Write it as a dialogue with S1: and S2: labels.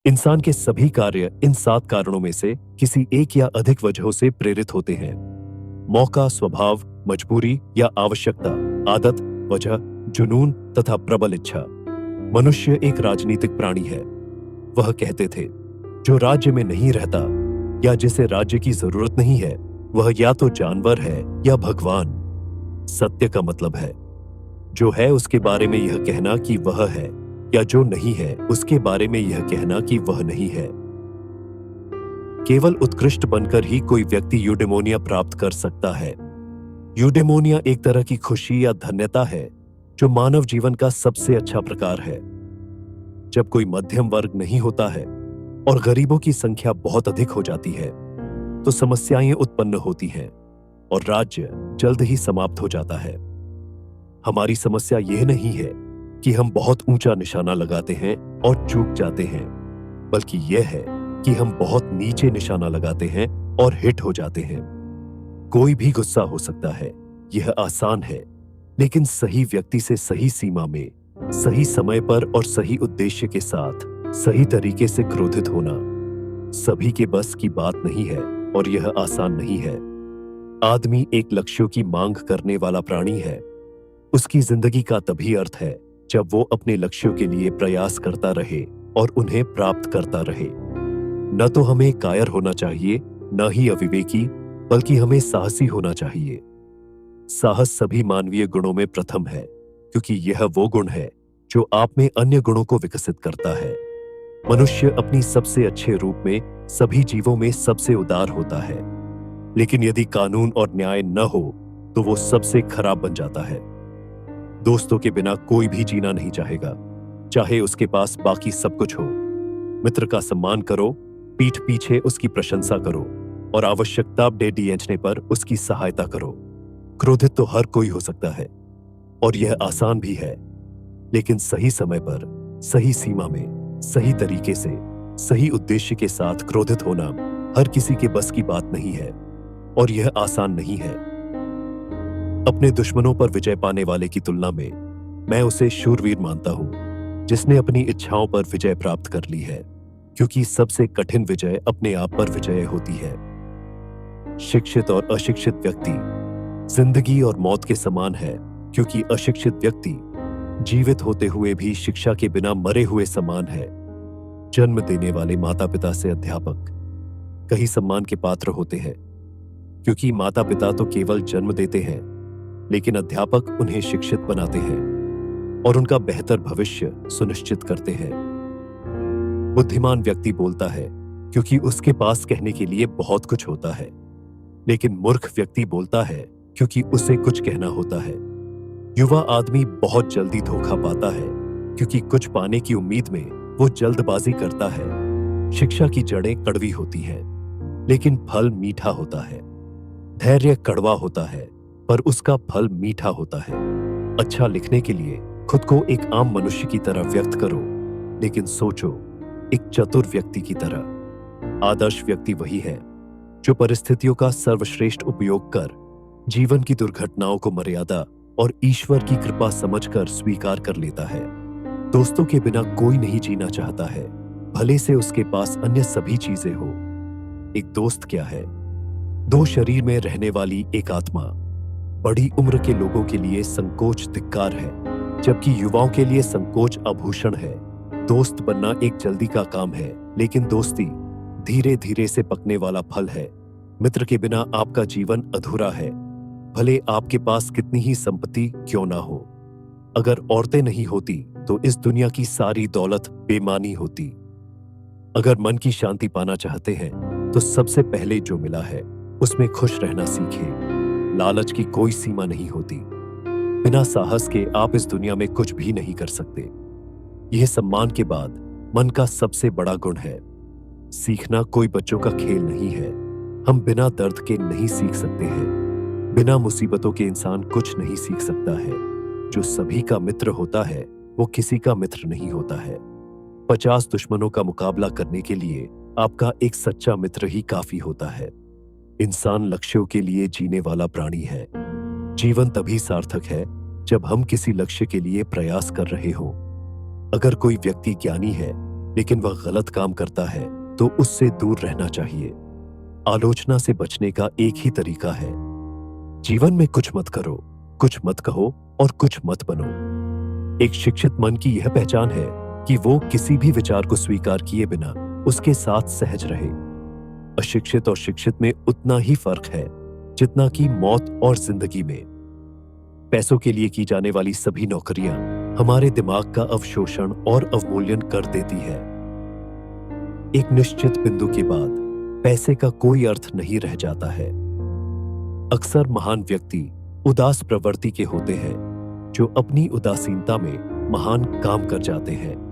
S1: इंसान के सभी कार्य इन 7 कारणों में से किसी एक या अधिक वजहों से प्रेरित होते हैं। मौका, स्वभाव, मजबूरी या आवश्यकता, आदत, वजह, जुनून तथा प्रबल इच्छा। मनुष्य एक राजनीतिक प्राणी है। वह कहते थे, जो राज्य में नहीं रहता या जिसे राज्य की जरूरत नहीं है, वह या तो जानवर है या भगवान। सत्य का मतलब है, जो है उसके बारे में यह कहना कि वह है, या जो नहीं है उसके बारे में यह कहना कि वह नहीं है। केवल उत्कृष्ट बनकर ही कोई व्यक्ति यूडेमोनिया प्राप्त कर सकता है। यूडेमोनिया एक तरह की खुशी या धन्यता है जो मानव जीवन का सबसे अच्छा प्रकार है। जब कोई मध्यम वर्ग नहीं होता है और गरीबों की संख्या बहुत अधिक हो जाती है, तो समस्याएं उत्पन्न होती हैं और राज्य जल्द ही समाप्त हो जाता है। हमारी समस्या यह नहीं है कि हम बहुत ऊंचा निशाना लगाते हैं और चूक जाते हैं, बल्कि यह है कि हम बहुत नीचे निशाना लगाते हैं और हिट हो जाते हैं। कोई भी गुस्सा हो सकता है, यह आसान है, लेकिन सही व्यक्ति से सही सीमा में, सही समय पर और सही उद्देश्य के साथ सही तरीके से क्रोधित होना सभी के बस की बात नहीं है और यह आसान नहीं है। आदमी एक लक्ष्यों की मांग करने वाला प्राणी है। उसकी जिंदगी का तभी अर्थ है जब वो अपने लक्ष्यों के लिए प्रयास करता रहे और उन्हें प्राप्त करता रहे। न तो हमें कायर होना चाहिए, न ही अविवेकी, बल्कि हमें साहसी होना चाहिए। साहस सभी मानवीय गुणों में प्रथम है, क्योंकि यह वो गुण है जो आप में अन्य गुणों को विकसित करता है। मनुष्य अपनी सबसे अच्छे रूप में सभी जीवों में सबसे उदार होता है, लेकिन यदि कानून और न्याय न हो तो वो सबसे खराब बन जाता है। दोस्तों के बिना कोई भी जीना नहीं चाहेगा, चाहे उसके पास बाकी सब कुछ हो। मित्र का सम्मान करो, पीठ पीछे उसकी प्रशंसा करो और आवश्यकता डेंटने पर उसकी सहायता करो। क्रोधित तो हर कोई हो सकता है और यह आसान भी है, लेकिन सही समय पर, सही सीमा में, सही तरीके से, सही उद्देश्य के साथ क्रोधित होना हर किसी के बस की बात नहीं है और यह आसान नहीं है। अपने दुश्मनों पर विजय पाने वाले की तुलना में मैं उसे शूरवीर मानता हूं, जिसने अपनी इच्छाओं पर विजय प्राप्त कर ली है, क्योंकि सबसे कठिन विजय अपने आप पर विजय होती है। शिक्षित और अशिक्षित व्यक्ति जिंदगी और मौत के समान है, क्योंकि अशिक्षित व्यक्ति जीवित होते हुए भी शिक्षा के बिना मरे हुए समान है। जन्म देने वाले माता पिता से अध्यापक कहीं सम्मान के पात्र होते हैं, क्योंकि माता पिता तो केवल जन्म देते हैं, लेकिन अध्यापक उन्हें शिक्षित बनाते हैं और उनका बेहतर भविष्य सुनिश्चित करते हैं। बुद्धिमान व्यक्ति बोलता है क्योंकि उसके पास कहने के लिए बहुत कुछ होता है, लेकिन मूर्ख व्यक्ति बोलता है क्योंकि उसे कुछ कहना होता है। युवा आदमी बहुत जल्दी धोखा पाता है, क्योंकि कुछ पाने की उम्मीद में वो जल्दबाजी करता है। शिक्षा की जड़ें कड़वी होती हैं, लेकिन फल मीठा होता है। धैर्य कड़वा होता है, पर उसका फल मीठा होता है। अच्छा लिखने के लिए खुद को एक आम मनुष्य की तरह व्यक्त करो, लेकिन सोचो एक चतुर व्यक्ति की तरह। आदर्श व्यक्ति वही है जो परिस्थितियों का सर्वश्रेष्ठ उपयोग कर जीवन की दुर्घटनाओं को मर्यादा और ईश्वर की कृपा समझकर स्वीकार कर लेता है। दोस्तों के बिना कोई नहीं जीना चाहता है, भले से उसके पास अन्य सभी चीजें हो। एक दोस्त क्या है? 2 शरीर में रहने वाली एक आत्मा। बड़ी उम्र के लोगों के लिए संकोच धिक्कार है, जबकि युवाओं के लिए संकोच आभूषण है। दोस्त बनना एक जल्दी का काम है, लेकिन दोस्ती धीरे धीरे से पकने वाला फल है। मित्र के बिना आपका जीवन अधूरा है, भले आपके पास कितनी ही संपत्ति क्यों ना हो। अगर औरतें नहीं होती तो इस दुनिया की सारी दौलत बेमानी होती। अगर मन की शांति पाना चाहते हैं तो सबसे पहले जो मिला है उसमें खुश रहना सीखें। लालच की कोई सीमा नहीं होती। बिना साहस के आप इस दुनिया में कुछ भी नहीं कर सकते। यह सम्मान के बाद मन का सबसे बड़ा गुण है। सीखना कोई बच्चों का खेल नहीं है। हम बिना दर्द के नहीं सीख सकते हैं। बिना मुसीबतों के इंसान कुछ नहीं सीख सकता है। जो सभी का मित्र होता है वो किसी का मित्र नहीं होता है। 50 दुश्मनों का मुकाबला करने के लिए आपका एक सच्चा मित्र ही काफी होता है। इंसान लक्ष्यों के लिए जीने वाला प्राणी है। जीवन तभी सार्थक है जब हम किसी लक्ष्य के लिए प्रयास कर रहे हों। अगर कोई व्यक्ति ज्ञानी है लेकिन वह गलत काम करता है तो उससे दूर रहना चाहिए। आलोचना से बचने का एक ही तरीका है, जीवन में कुछ मत करो, कुछ मत कहो और कुछ मत बनो। एक शिक्षित मन की यह पहचान है कि वो किसी भी विचार को स्वीकार किए बिना उसके साथ सहज रहे। अशिक्षित और शिक्षित में उतना ही फर्क है जितना कि मौत और जिंदगी में। पैसों के लिए की जाने वाली सभी नौकरियां हमारे दिमाग का अवशोषण और अवमूल्यन कर देती है। एक निश्चित बिंदु के बाद पैसे का कोई अर्थ नहीं रह जाता है। अक्सर महान व्यक्ति उदास प्रवृत्ति के होते हैं जो अपनी उदासीनता में महान काम कर जाते हैं।